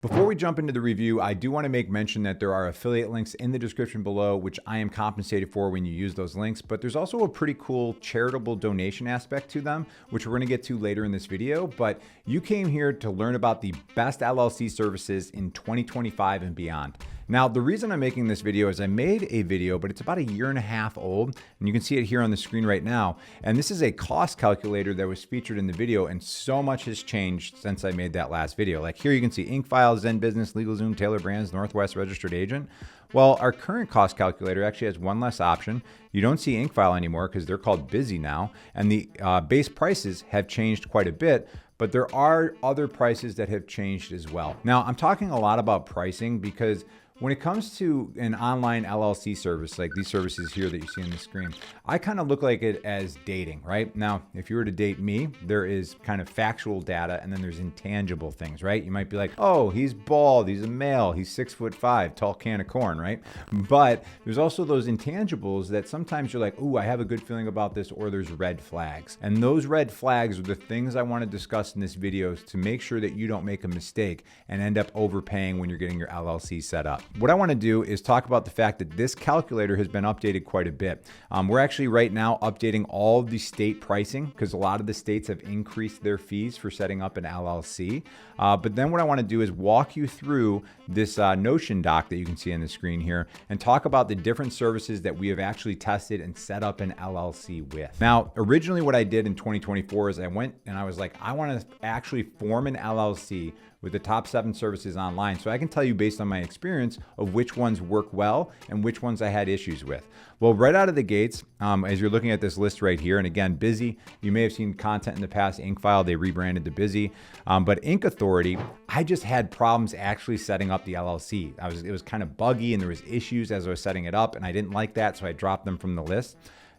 Before we jump into the review, I do want to make mention that there are affiliate links in the description below, which I am compensated for when you use those links, but there's also a pretty cool charitable donation aspect to them, which we're going to get to later in this video. But you came here to learn about the best LLC services in 2025 and beyond. Now, the reason I'm making this video is I made a video, but it's about 1.5 years old, and you can see it here on the screen right now. And this is a cost calculator that was featured in the video, and so much has changed since I made that last video. Like here you can see Inc. Files, ZenBusiness, LegalZoom, TailorBrands, Northwest Registered Agent. Well, our current cost calculator actually has one less option. You don't see Inc. File anymore because they're called Bizee now, and the base prices have changed quite a bit. But there are other prices that have changed as well. Now, I'm talking a lot about pricing because when it comes to an online LLC service, like these services here that you see on the screen, I kind of look like it as dating, right? Now, if you were to date me, there is kind of factual data and then there's intangible things, right? You might be like, oh, he's bald, he's a male, he's 6'5", tall can of corn, right? But there's also those intangibles that sometimes you're like, ooh, I have a good feeling about this, or there's red flags. And those red flags are the things I want to discuss in this video to make sure that you don't make a mistake and end up overpaying when you're getting your LLC set up. What I want to do is talk about the fact that this calculator has been updated quite a bit. We're actually right now updating all of the state pricing because a lot of the states have increased their fees for setting up an LLC. But then what I want to do is walk you through this Notion doc that you can see on the screen here and talk about the different services that we have actually tested and set up an LLC with. Now, originally what I did in 2024 is I went and I was like, I want to actually form an LLC with the top 7 services online. So I can tell you based on my experience of which ones work well and which ones I had issues with. Well, right out of the gates, as you're looking at this list right here, and again, Bizee, you may have seen content in the past, Inc. File, they rebranded to Bizee. But IncAuthority, I just had problems actually setting up the LLC. It was kind of buggy and there was issues as I was setting it up and I didn't like that, so I dropped them from the list.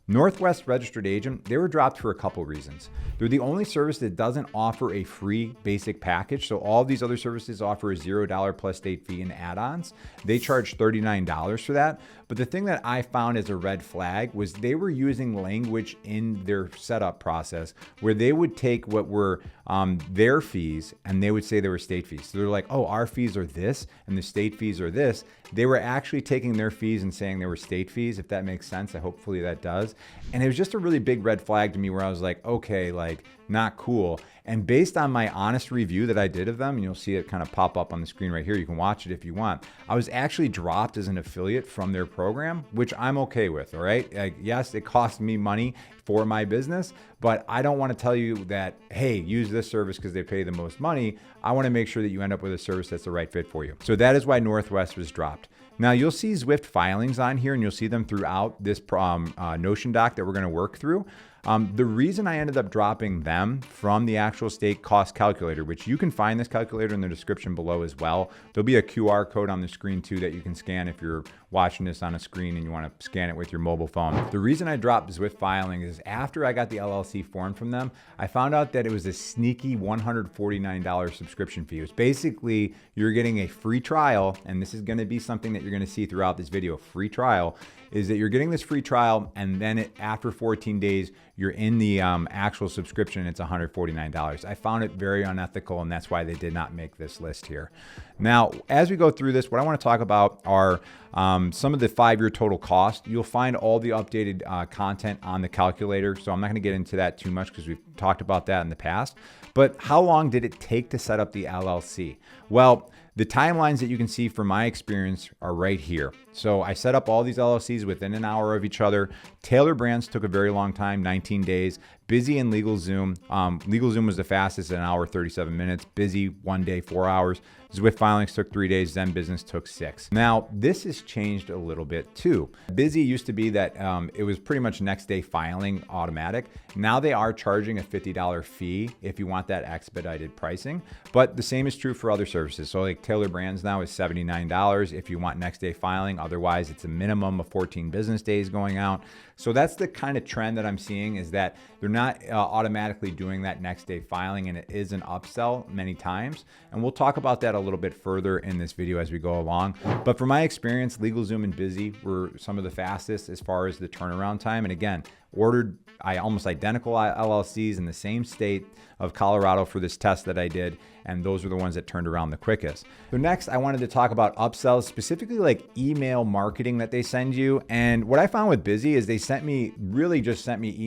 Northwest Registered Agent, they were dropped for a couple reasons. They're the only service that doesn't offer a free basic package. So all these other services offer a $0 plus state fee and add-ons. They charge $39 for that. But the thing that I found as a red flag was they were using language in their setup process where they would take what were their fees and they would say they were state fees. So they're like, oh, our fees are this and the state fees are this. They were actually taking their fees and saying they were state fees, if that makes sense. Hopefully that does. And it was just a really big red flag to me where I was like, okay, like not cool. And based on my honest review that I did of them, and you'll see it kind of pop up on the screen right here. You can watch it if you want. I was actually dropped as an affiliate from their program, which I'm okay with. All right. Like, yes, it cost me money for my business, but I don't want to tell you that, hey, use this service because they pay the most money. I want to make sure that you end up with a service that's the right fit for you. So that is why Northwest was dropped. Now you'll see Swyft Filings on here and you'll see them throughout this Notion doc that we're going to work through. The reason I ended up dropping them from the actual state cost calculator, which you can find this calculator in the description below as well. There'll be a QR code on the screen too that you can scan if you're watching this on a screen and you want to scan it with your mobile phone. The reason I dropped Swyft Filing is after I got the LLC form from them, I found out that it was a sneaky $149 subscription fee. It was basically you're getting a free trial, and this is going to be something that you're going to see throughout this video. Free trial is that you're getting this free trial, and then after 14 days, you're in the actual subscription, and it's $149. I found it very unethical, and that's why they did not make this list here. Now, as we go through this, what I want to talk about are some of the 5-year total cost. You'll find all the updated content on the calculator, so I'm not going to get into that too much because we've talked about that in the past. But how long did it take to set up the LLC? Well, the timelines that you can see from my experience are right here. So I set up all these LLCs within an hour of each other. TailorBrands took a very long time, 19 days. Bizee and LegalZoom. LegalZoom was the fastest, 1 hour, 37 minutes. Bizee, 1 day, 4 hours. Swyft Filings took 3 days. ZenBusiness took 6. Now, this has changed a little bit too. Bizee used to be that it was pretty much next day filing automatic. Now they are charging a $50 fee if you want that expedited pricing, but the same is true for other services. So like TailorBrands now is $79 if you want next day filing. Otherwise, it's a minimum of 14 business days going out. So that's the kind of trend that I'm seeing, is that they're not automatically doing that next day filing, and it is an upsell many times. And we'll talk about that a little bit further in this video as we go along. But from my experience, LegalZoom and Bizee were some of the fastest as far as the turnaround time. And again, ordered almost identical LLCs in the same state of Colorado for this test that I did, and those were the ones that turned around the quickest. So next, I wanted to talk about upsells, specifically like email marketing that they send you. And what I found with Bizee is they just sent me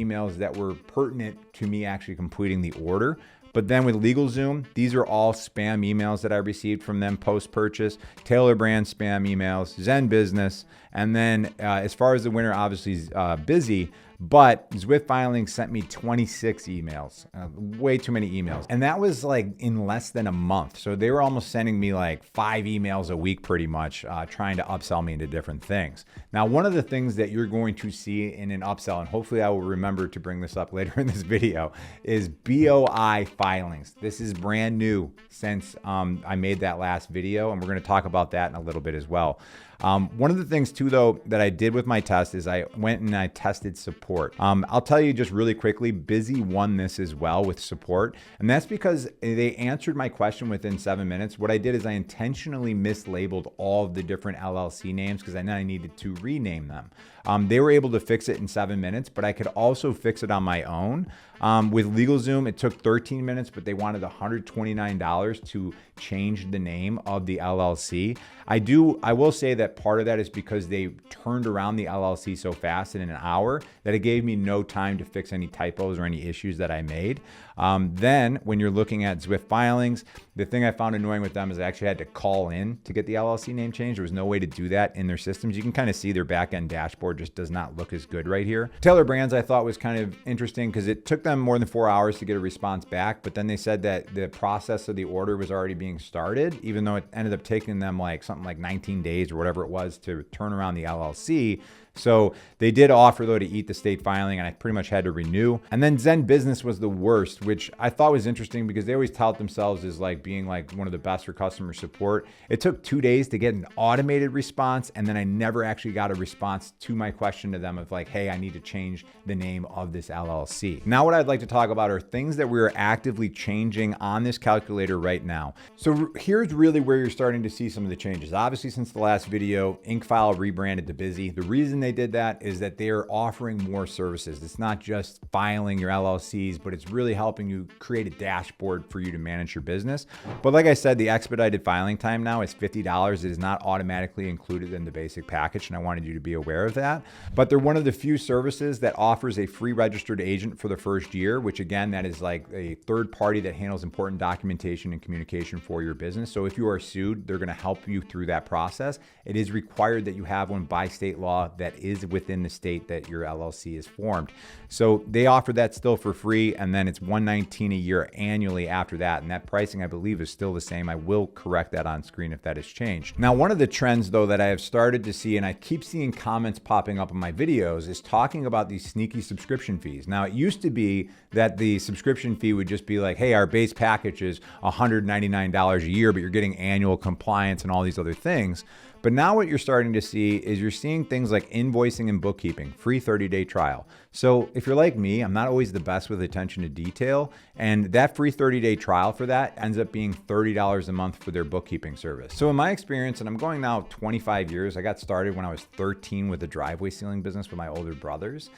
emails that were pertinent to me actually completing the order. But then with LegalZoom, these are all spam emails that I received from them post-purchase, TailorBrands spam emails, ZenBusiness, and then as far as the winner, obviously is Bizee. But Swyft Filings sent me 26 emails, way too many emails. And that was like in less than a month. So they were almost sending me like 5 emails a week pretty much, trying to upsell me into different things. Now, one of the things that you're going to see in an upsell, and hopefully I will remember to bring this up later in this video, is BOI filings. This is brand new since I made that last video, and we're going to talk about that in a little bit as well. One of the things too, though, that I did with my test is I went and I tested support. I'll tell you just really quickly, Bizee won this as well with support. And that's because they answered my question within 7 minutes. What I did is I intentionally mislabeled all of the different LLC names because I know I needed to rename them. They were able to fix it in 7 minutes, but I could also fix it on my own. With LegalZoom, it took 13 minutes, but they wanted $129 to change the name of the LLC. I will say that part of that is because they turned around the LLC so fast in an hour that it gave me no time to fix any typos or any issues that I made. Then when you're looking at Swyft Filings, the thing I found annoying with them is I actually had to call in to get the LLC name changed. There was no way to do that in their systems. You can kind of see their back-end dashboard just does not look as good right here. TailorBrands I thought was kind of interesting because it took them more than 4 hours to get a response back, but then they said that the process of the order was already being started, even though it ended up taking them like something like 19 days or whatever it was to turn around the LLC. So they did offer, though, to eat the state filing, and I pretty much had to renew. And then ZenBusiness was the worst, which I thought was interesting because they always tout themselves as like being like one of the best for customer support. It took 2 days to get an automated response, and then I never actually got a response to my question to them of like, hey, I need to change the name of this LLC. Now, what I'd like to talk about are things that we're actively changing on this calculator right now. So here's really where you're starting to see some of the changes. Obviously, since the last video, IncFile rebranded to Bizee. The reason they did that is that they are offering more services. It's not just filing your LLCs, but it's really helping you create a dashboard for you to manage your business. But like I said, the expedited filing time now is $50. It is not automatically included in the basic package, and I wanted you to be aware of that. But they're one of the few services that offers a free registered agent for the first year, which again, that is like a third party that handles important documentation and communication for your business. So if you are sued, they're going to help you through that process. It is required that you have one by state law that is within the state that your LLC is formed. So they offer that still for free, and then it's $119 a year annually after that. And that pricing, I believe, is still the same. I will correct that on screen if that has changed. Now, one of the trends, though, that I have started to see, and I keep seeing comments popping up in my videos, is talking about these sneaky subscription fees. Now, it used to be that the subscription fee would just be like, hey, our base package is $199 a year, but you're getting annual compliance and all these other things. But now what you're starting to see is you're seeing things like invoicing and bookkeeping, free 30-day trial. So if you're like me, I'm not always the best with attention to detail. And that free 30-day trial for that ends up being $30 a month for their bookkeeping service. So in my experience, and I'm going now 25 years, I got started when I was 13 with the driveway sealing business with my older brothers,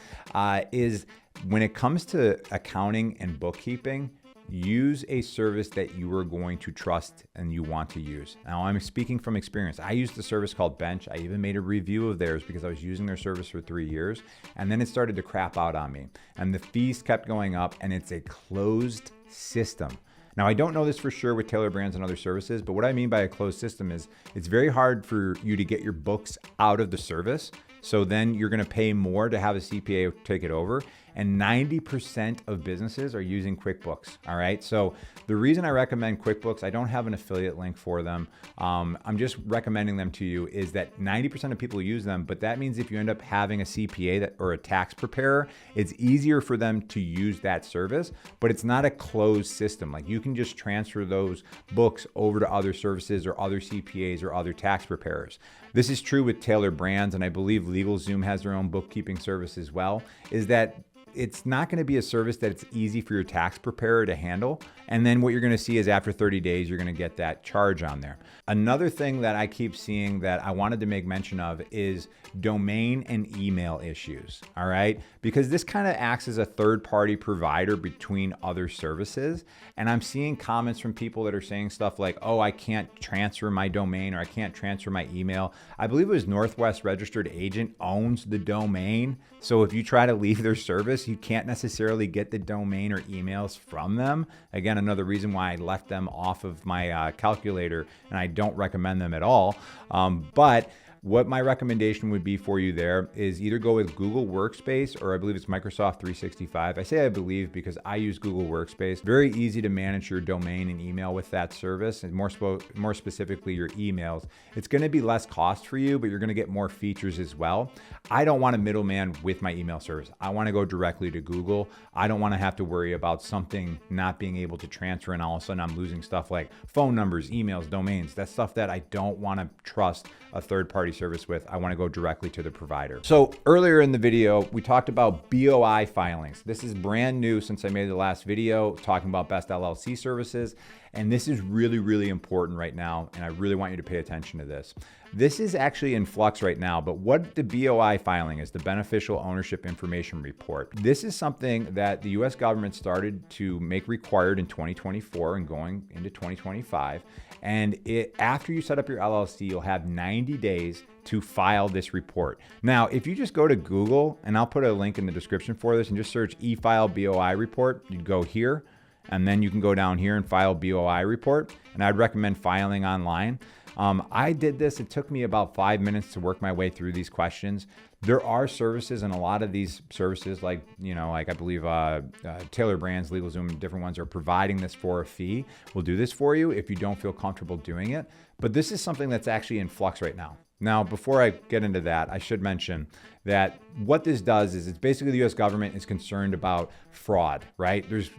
is when it comes to accounting and bookkeeping, use a service that you are going to trust and you want to use. Now, I'm speaking from experience. I used a service called Bench. I even made a review of theirs because I was using their service for 3 years, and then it started to crap out on me. And the fees kept going up, and it's a closed system. Now, I don't know this for sure with TailorBrands and other services, but what I mean by a closed system is it's very hard for you to get your books out of the service. So then you're going to pay more to have a CPA take it over. And 90% of businesses are using QuickBooks. All right. So the reason I recommend QuickBooks, I don't have an affiliate link for them. I'm just recommending them to you is that 90% of people use them. But that means if you end up having a CPA or a tax preparer, it's easier for them to use that service, but it's not a closed system. Like you can just transfer those books over to other services or other CPAs or other tax preparers. This is true with TailorBrands, and I believe LegalZoom has their own bookkeeping service as well, is that it's not going to be a service that it's easy for your tax preparer to handle. And then what you're going to see is after 30 days, you're going to get that charge on there. Another thing that I keep seeing that I wanted to make mention of is domain and email issues, all right? Because this kind of acts as a third-party provider between other services. And I'm seeing comments from people that are saying stuff like, oh, I can't transfer my domain or I can't transfer my email. I believe it was Northwest Registered Agent owns the domain. So if you try to leave their service, you can't necessarily get the domain or emails from them. Again, another reason why I left them off of my calculator, and I don't recommend them at all. But what my recommendation would be for you there is either go with Google Workspace, or I believe it's Microsoft 365. I say I believe because I use Google Workspace. Very easy to manage your domain and email with that service, and more specifically your emails. It's going to be less cost for you, but you're going to get more features as well. I don't want a middleman with my email service. I want to go directly to Google. I don't want to have to worry about something not being able to transfer and all of a sudden I'm losing stuff like phone numbers, emails, domains. That's stuff that I don't want to trust a third-party service with. I want to go directly to the provider. So earlier in the video, we talked about BOI filings. This is brand new since I made the last video talking about best LLC services. And this is really, really important right now. And I really want you to pay attention to this. This is actually in flux right now, but what the BOI filing is, the Beneficial Ownership Information Report. This is something that the US government started to make required in 2024 and going into 2025. And after you set up your LLC, you'll have 90 days to file this report. Now, if you just go to Google, and I'll put a link in the description for this, and just search e-file BOI report, you'd go here, and then you can go down here and file BOI report. And I'd recommend filing online. I did this. It took me about 5 minutes to work my way through these questions. There are services, and a lot of these services, like I believe TailorBrands, LegalZoom, different ones are providing this for a fee. We'll do this for you if you don't feel comfortable doing it. But this is something that's actually in flux right now. Now, before I get into that, I should mention that what this does is it's basically the US government is concerned about fraud, right? There's,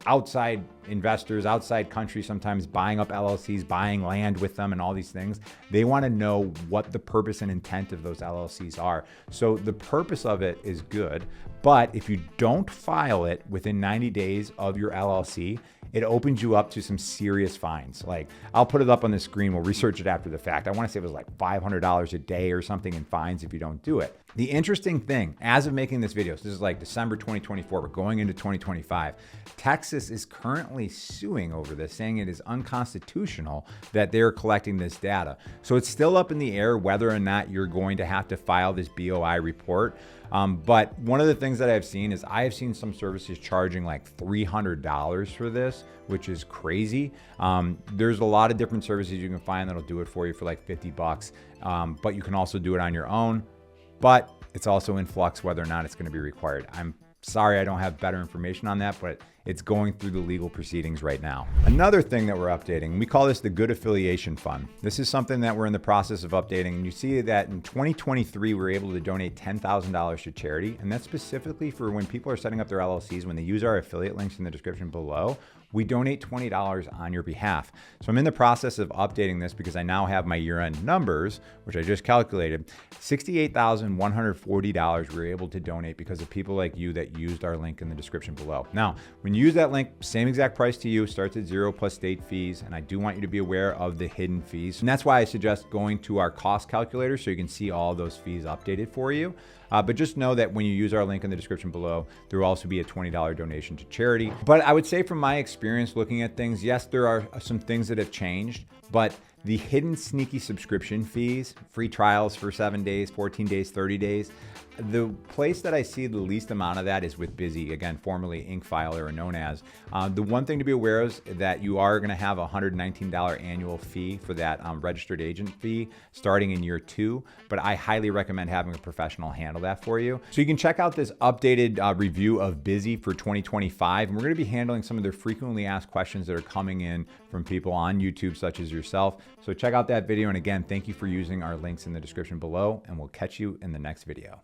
outside investors, outside countries sometimes buying up LLCs, buying land with them and all these things. They want to know what the purpose and intent of those LLCs are. So the purpose of it is good, but if you don't file it within 90 days of your LLC, it opens you up to some serious fines. Like, I'll put it up on the screen. We'll research it after the fact. I want to say it was like $500 a day or something in fines if you don't do it. The interesting thing, as of making this video, so this is like December 2024, we're going into 2025, Texas is currently suing over this, saying it is unconstitutional that they're collecting this data. So it's still up in the air whether or not you're going to have to file this BOI report. But one of the things that I've seen is I have seen some services charging like $300 for this, which is crazy. There's a lot of different services you can find that'll do it for you for like 50 bucks. But you can also do it on your own. But it's also in flux whether or not it's going to be required. I'm sorry I don't have better information on that, but it's going through the legal proceedings right now. Another thing that we're updating, we call this the Good Affiliation Fund. This is something that we're in the process of updating. And you see that in 2023, we were able to donate $10,000 to charity. And that's specifically for when people are setting up their LLCs, when they use our affiliate links in the description below, we donate $20 on your behalf. So I'm in the process of updating this because I now have my year-end numbers, which I just calculated. $68,140 we were able to donate because of people like you that used our link in the description below. Now, when you use that link, same exact price to you, starts at 0 plus state fees. And I do want you to be aware of the hidden fees. And that's why I suggest going to our cost calculator so you can see all those fees updated for you. But just know that when you use our link in the description below, there will also be a $20 donation to charity. But I would say from my experience looking at things, yes, there are some things that have changed, but the hidden sneaky subscription fees, free trials for 7 days, 14 days, 30 days, the place that I see the least amount of that is with Bizee, again, formerly IncFiler or known as. The one thing to be aware of is that you are going to have a $119 annual fee for that registered agent fee starting in year 2, but I highly recommend having a professional handle that for you. So you can check out this updated review of Bizee for 2025, and we're going to be handling some of their frequently asked questions that are coming in from people on YouTube, such as yourself. So check out that video, and again, thank you for using our links in the description below, and we'll catch you in the next video.